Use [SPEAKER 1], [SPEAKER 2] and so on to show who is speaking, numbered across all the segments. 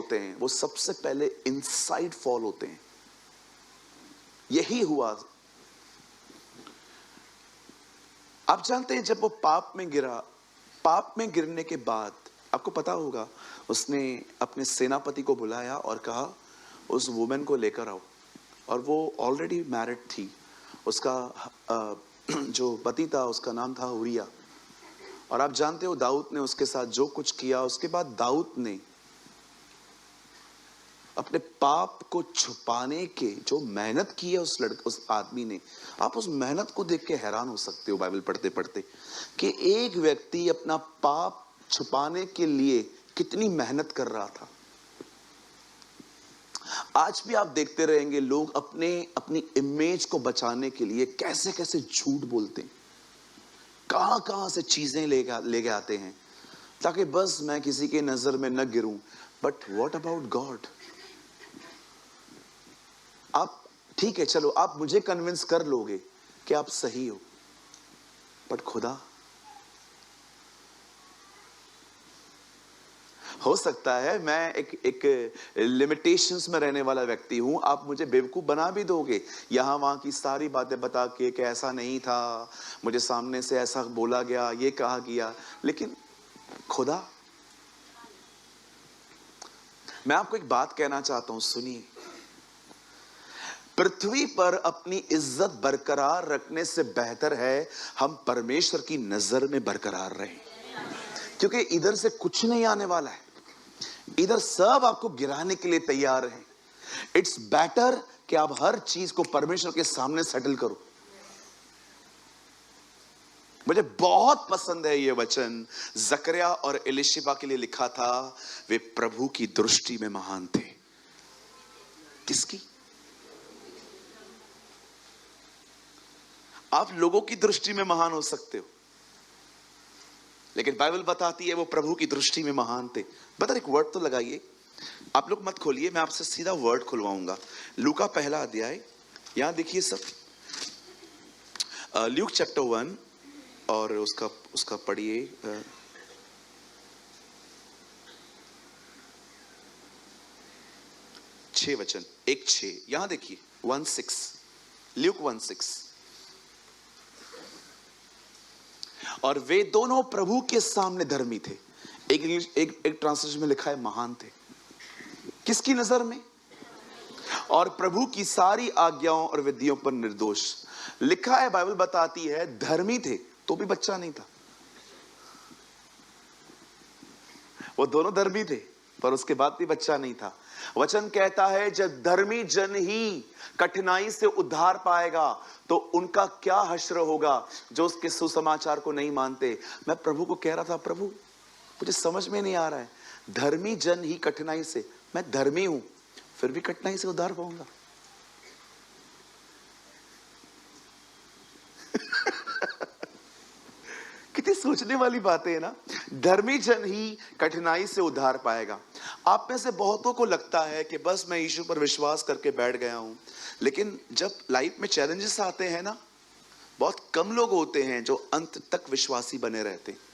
[SPEAKER 1] होते हैं वो सबसे पहले इनसाइड फॉल होते हैं। यही हुआ। आप जानते हैं जब वो पाप में गिरा, पाप में गिरने के बाद आपको पता होगा उसने अपने सेनापति को बुलाया और कहा उस वुमेन को लेकर आओ। और वो ऑलरेडी मैरिड थी। उसका जो पति था उसका नाम था उरिया। और आप जानते हो दाऊद ने उसके साथ जो कुछ किया, उसके बाद दाऊद ने अपने पाप को छुपाने के जो मेहनत की है उस आदमी ने, आप उस मेहनत को देख के हैरान हो सकते हो बाइबल पढ़ते पढ़ते कि एक व्यक्ति अपना पाप छुपाने के लिए कितनी मेहनत कर रहा था। आज भी आप देखते रहेंगे लोग अपनी इमेज को बचाने के लिए कैसे कैसे झूठ बोलते हैं, कहां कहां से चीजें लेके आते हैं ताकि बस मैं किसी के नजर में न गिरूं। But what about God? आप ठीक है, चलो आप मुझे कन्विंस कर लोगे कि आप सही हो, बट खुदा? हो सकता है मैं एक लिमिटेशंस में रहने वाला व्यक्ति हूं, आप मुझे बेवकूफ बना भी दोगे, यहां वहां की सारी बातें बता के कि ऐसा नहीं था, मुझे सामने से ऐसा बोला गया, ये कहा गया, लेकिन खुदा? मैं आपको एक बात कहना चाहता हूं, सुनिए। पृथ्वी पर अपनी इज्जत बरकरार रखने से बेहतर है हम परमेश्वर की नजर में बरकरार रहें, क्योंकि इधर से कुछ नहीं आने वाला है, इधर सब आपको गिराने के लिए तैयार हैं। इट्स बेटर कि आप हर चीज को परमेश्वर के सामने सेटल करो। मुझे बहुत पसंद है ये वचन, जकरिया और एलिशिबा के लिए लिखा था, वे प्रभु की दृष्टि में महान थे। किसकी? आप लोगों की दृष्टि में महान हो सकते हो, लेकिन बाइबल बताती है वो प्रभु की दृष्टि में महान थे। बता, एक वर्ड तो लगाइए, आप लोग मत खोलिए, मैं आपसे सीधा वर्ड खुलवाऊंगा। लूका पहला अध्याय, यहां देखिए सब, ल्यूक चैप्टर 1 और उसका पढ़िए 6 वचन, 1:6, यहां देखिए 1:6, ल्यूक 1:6। और वे दोनों प्रभु के सामने धर्मी थे। एक ट्रांसलेशन में लिखा है महान थे। किसकी नजर में? और प्रभु की सारी आज्ञाओं और विधियों पर निर्दोष। लिखा है, बाइबल बताती है धर्मी थे तो भी बच्चा नहीं था। वो दोनों धर्मी थे पर उसके बाद भी बच्चा नहीं था। वचन कहता है जब धर्मी जन ही कठिनाई से उद्धार पाएगा तो उनका क्या हश्र होगा जो उसके सुसमाचार को नहीं मानते। मैं प्रभु को कह रहा था, प्रभु मुझे समझ में नहीं आ रहा है, धर्मी जन ही कठिनाई से, मैं धर्मी हूं फिर भी कठिनाई से उद्धार पाऊंगा। कितनी सोचने वाली बातें है ना। धर्मी जन ही कठिनाई से उद्धार पाएगा। आप में से बहुतों को लगता है कि बस मैं यीशु पर विश्वास करके बैठ गया हूं, लेकिन जब लाइफ में चैलेंजेस आते हैं ना, बहुत कम लोग होते हैं जो अंत तक विश्वासी बने रहते हैं।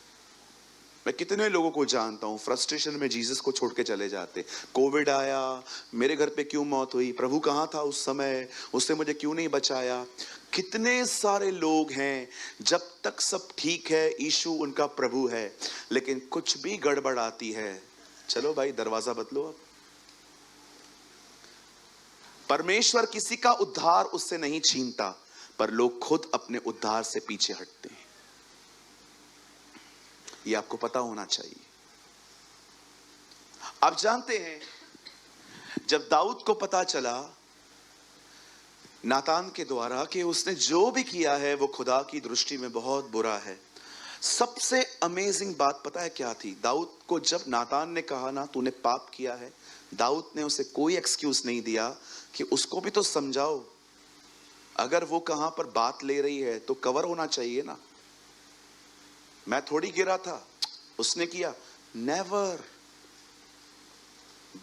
[SPEAKER 1] मैं कितने लोगों को जानता हूं फ्रस्ट्रेशन में जीसस को छोड़ के चले जाते। कोविड आया, मेरे घर पे क्यों मौत हुई, प्रभु कहां था उस समय, उसने मुझे क्यों नहीं बचाया। कितने सारे लोग हैं, जब तक सब ठीक है यीशु उनका प्रभु है, लेकिन कुछ भी गड़बड़ आती है, चलो भाई दरवाजा बदलो। अब परमेश्वर किसी का उद्धार उससे नहीं छीनता, पर लोग खुद अपने उद्धार से पीछे हटते हैं। ये आपको पता होना चाहिए। आप जानते हैं जब दाऊद को पता चला नातान के द्वारा कि उसने जो भी किया है वो खुदा की दृष्टि में बहुत बुरा है, सबसे अमेजिंग बात पता है क्या थी? दाऊद को जब नातान ने कहा ना तूने पाप किया है, दाऊद ने उसे कोई एक्सक्यूज नहीं दिया कि उसको भी तो समझाओ। अगर वो कहां पर बात ले रही है तो कवर होना चाहिए ना। मैं थोड़ी गिरा था, उसने किया। नेवर।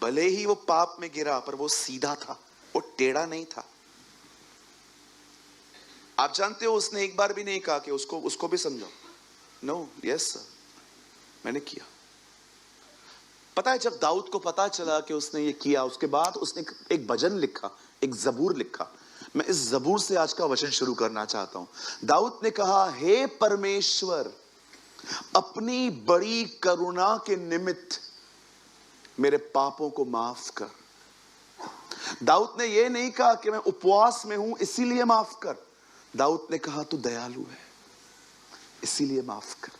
[SPEAKER 1] भले ही वो पाप में गिरा पर वो सीधा था, वो टेढ़ा नहीं था। आप जानते हो उसने एक बार भी नहीं कहा कि उसको भी समझाओ। नो, यस सर, मैंने किया। पता है, जब दाऊद को पता चला कि उसने ये किया, उसके बाद उसने एक भजन लिखा, एक जबूर लिखा। मैं इस जबूर से आज का वचन शुरू करना चाहता हूं। दाऊद ने कहा, हे परमेश्वर, अपनी बड़ी करुणा के निमित्त मेरे पापों को माफ कर। दाऊद ने यह नहीं कहा कि मैं उपवास में हूं इसीलिए माफ कर। दाऊद ने कहा, तू दयालु है इसीलिए माफ कर।